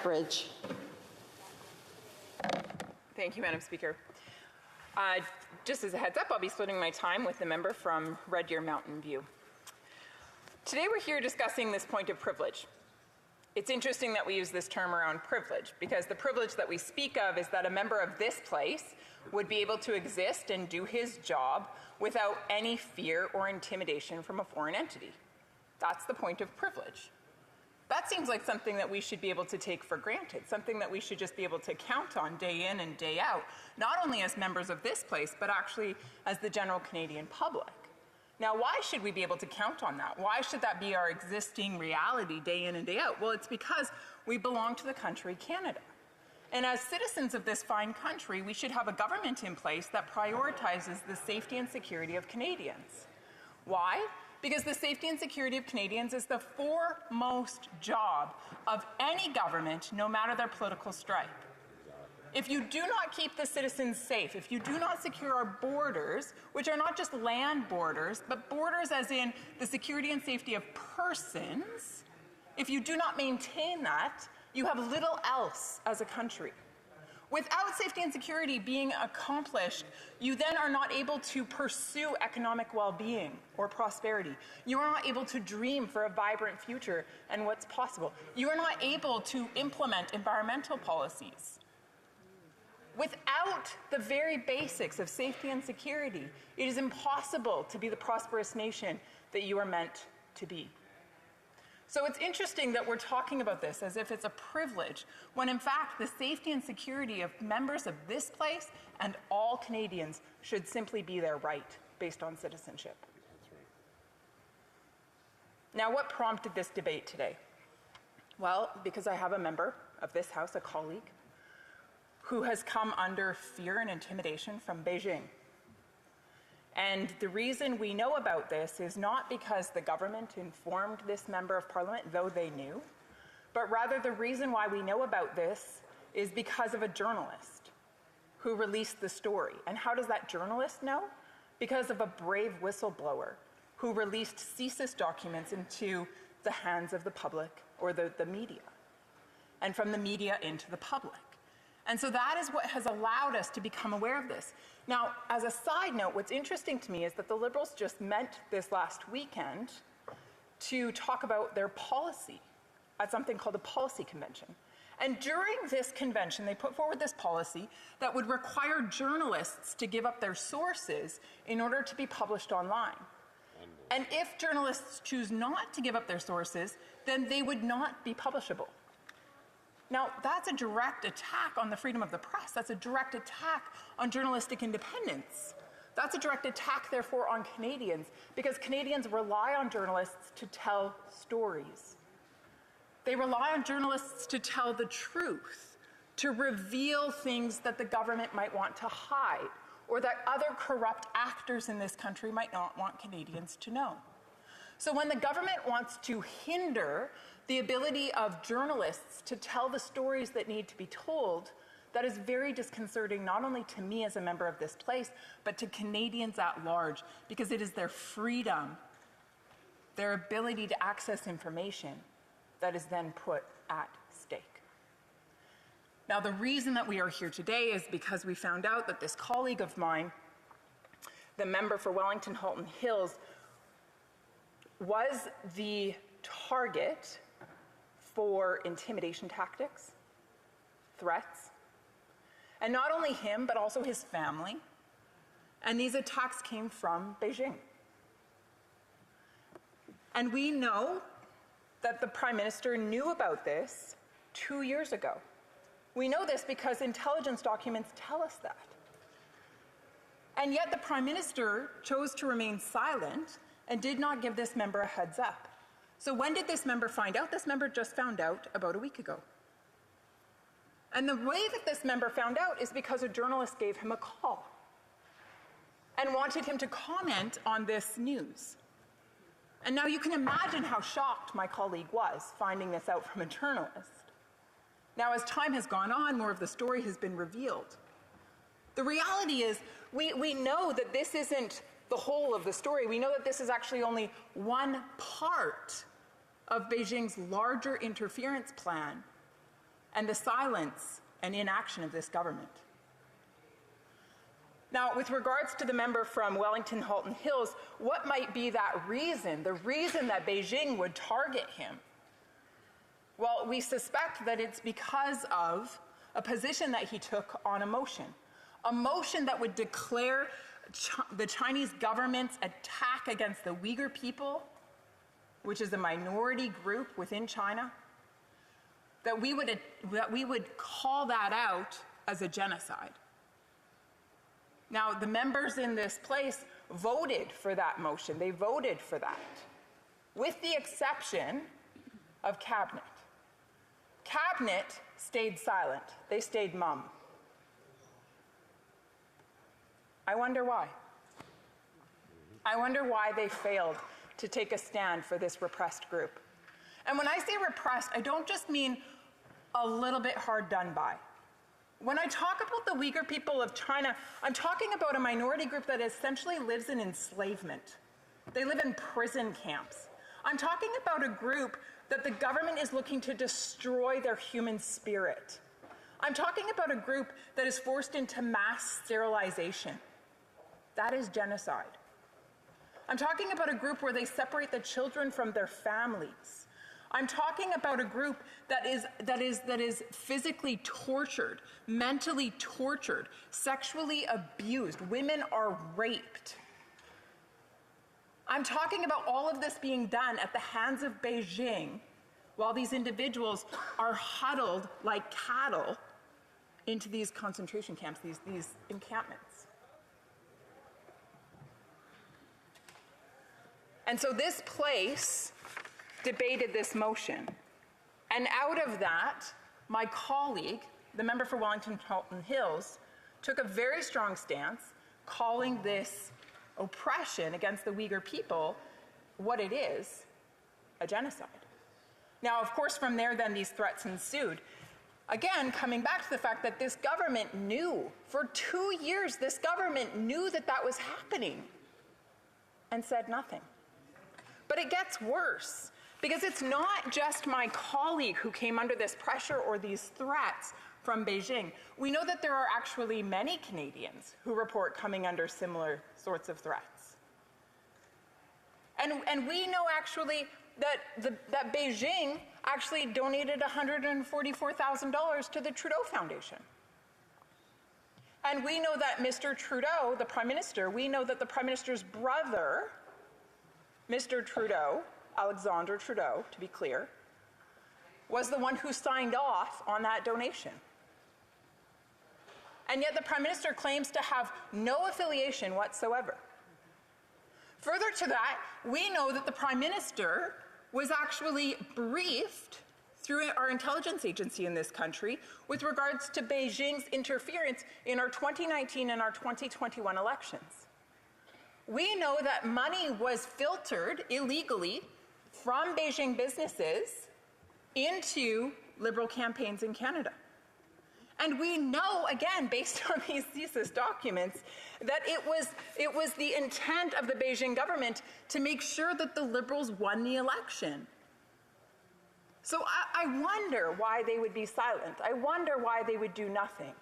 Lethbridge. Thank you, Madam Speaker. Just as a heads up, I'll be splitting my time with the member from Red Deer Mountain View. Today we're here discussing this point of privilege. It's interesting that we use this term around privilege, because the privilege that we speak of is that a member of this place would be able to exist and do his job without any fear or intimidation from a foreign entity. That's the point of privilege. That seems like something that we should be able to take for granted, something that we should just be able to count on day in and day out, not only as members of this place, but actually as the general Canadian public. Now, why should we be able to count on that? Why should that be our existing reality day in and day out? Well, it's because we belong to the country Canada. And as citizens of this fine country, we should have a government in place that prioritizes the safety and security of Canadians. Why? Because the safety and security of Canadians is the foremost job of any government, no matter their political stripe. If you do not keep the citizens safe, if you do not secure our borders, which are not just land borders, but borders as in the security and safety of persons, if you do not maintain that, you have little else as a country. Without safety and security being accomplished, you then are not able to pursue economic well-being or prosperity. You are not able to dream for a vibrant future and what's possible. You are not able to implement environmental policies. Without the very basics of safety and security, it is impossible to be the prosperous nation that you are meant to be. So it's interesting that we're talking about this as if it's a privilege, when in fact the safety and security of members of this place and all Canadians should simply be their right based on citizenship. Now, what prompted this debate today? Well, because I have a member of this House, a colleague, who has come under fear and intimidation from Beijing. And the reason we know about this is not because the government informed this member of parliament, though they knew, but rather the reason why we know about this is because of a journalist who released the story. And how does that journalist know? Because of a brave whistleblower who released CSIS documents into the hands of the public or the media, and from the media into the public. And so that is what has allowed us to become aware of this. Now, as a side note, what's interesting to me is that the Liberals just met this last weekend to talk about their policy at something called a policy convention. And during this convention, they put forward this policy that would require journalists to give up their sources in order to be published online. And if journalists choose not to give up their sources, then they would not be publishable. Now, that's a direct attack on the freedom of the press. That's a direct attack on journalistic independence. That's a direct attack, therefore, on Canadians, because Canadians rely on journalists to tell stories. They rely on journalists to tell the truth, to reveal things that the government might want to hide, or that other corrupt actors in this country might not want Canadians to know. So when the government wants to hinder the ability of journalists to tell the stories that need to be told, that is very disconcerting, not only to me as a member of this place, but to Canadians at large, because it is their freedom, their ability to access information, that is then put at stake. Now, the reason that we are here today is because we found out that this colleague of mine, the member for Wellington Halton Hills, was the target for intimidation tactics, threats, and not only him, but also his family. And these attacks came from Beijing. And we know that the Prime Minister knew about this 2 years ago. We know this because intelligence documents tell us that. And yet the Prime Minister chose to remain silent and did not give this member a heads up. So when did this member find out? This member just found out about a week ago. And the way that this member found out is because a journalist gave him a call and wanted him to comment on this news. And now you can imagine how shocked my colleague was finding this out from a journalist. Now, as time has gone on, more of the story has been revealed. The reality is, we know that this isn't the whole of the story. We know that this is actually only one part of Beijing's larger interference plan. and the silence and inaction of this government. Now, with regards to the member from Wellington Halton Hills, what might be that reason, the reason that Beijing would target him? Well, we suspect that it's because of a position that he took on a motion that would declare the Chinese government's attack against the Uyghur people, which is a minority group within China, that we would call that out as a genocide. Now, the members in this place voted for that motion. They voted for that, with the exception of Cabinet. Cabinet stayed silent. They stayed mum. I wonder why. I wonder why they failed to take a stand for this repressed group. And when I say repressed, I don't just mean a little bit hard done by. When I talk about the Uyghur people of China, I'm talking about a minority group that essentially lives in enslavement. They live in prison camps. I'm talking about a group that the government is looking to destroy their human spirit. I'm talking about a group that is forced into mass sterilization. That is genocide. I'm talking about a group where they separate the children from their families. I'm talking about a group that is physically tortured, mentally tortured, sexually abused. Women are raped. I'm talking about all of this being done at the hands of Beijing while these individuals are huddled like cattle into these concentration camps, these encampments. And so this place debated this motion. And out of that, my colleague, the member for Wellington Halton Hills, took a very strong stance calling this oppression against the Uyghur people what it is, a genocide. Now, of course, from there, then these threats ensued. Again, coming back to the fact that this government knew, for 2 years, this government knew that that was happening and said nothing. But it gets worse, because it's not just my colleague who came under this pressure or these threats from Beijing. We know that there are actually many Canadians who report coming under similar sorts of threats. And we know actually that Beijing actually donated $144,000 to the Trudeau Foundation. And we know that Mr. Trudeau, the Prime Minister, we know that the Prime Minister's brother, Mr. Trudeau, Alexander Trudeau, to be clear, was the one who signed off on that donation. And yet the Prime Minister claims to have no affiliation whatsoever. Further to that, we know that the Prime Minister was actually briefed through our intelligence agency in this country with regards to Beijing's interference in our 2019 and our 2021 elections. We know that money was filtered illegally from Beijing businesses into Liberal campaigns in Canada. And we know, again, based on these thesis documents, that it was the intent of the Beijing government to make sure that the Liberals won the election. So I wonder why they would be silent. I wonder why they would do nothing.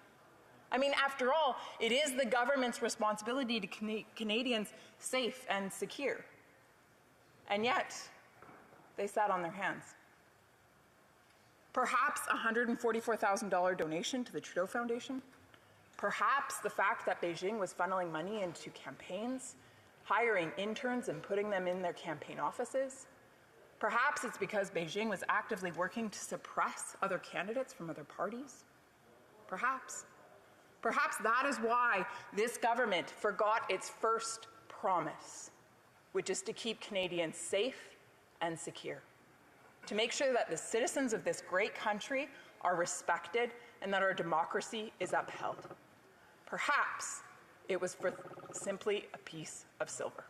I mean, after all, it is the government's responsibility to keep Canadians safe and secure. And yet, they sat on their hands. Perhaps a $144,000 donation to the Trudeau Foundation. Perhaps the fact that Beijing was funneling money into campaigns, hiring interns and putting them in their campaign offices. Perhaps it's because Beijing was actively working to suppress other candidates from other parties. Perhaps. Perhaps that is why this government forgot its first promise, which is to keep Canadians safe and secure, to make sure that the citizens of this great country are respected and that our democracy is upheld. Perhaps it was for simply a piece of silver.